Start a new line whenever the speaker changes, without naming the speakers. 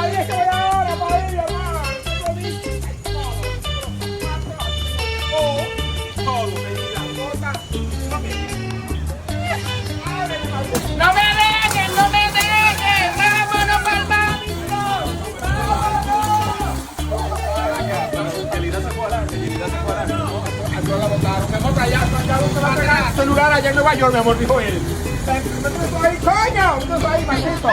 Ay, que voy ahora para ir, hermano.
¡No me dejen! ¡No me dejen! ¡Vámonos para el banco!
Celular allá en Nueva York, mi amor, dijo él. ¡Coño! ¡Ahí, maldito!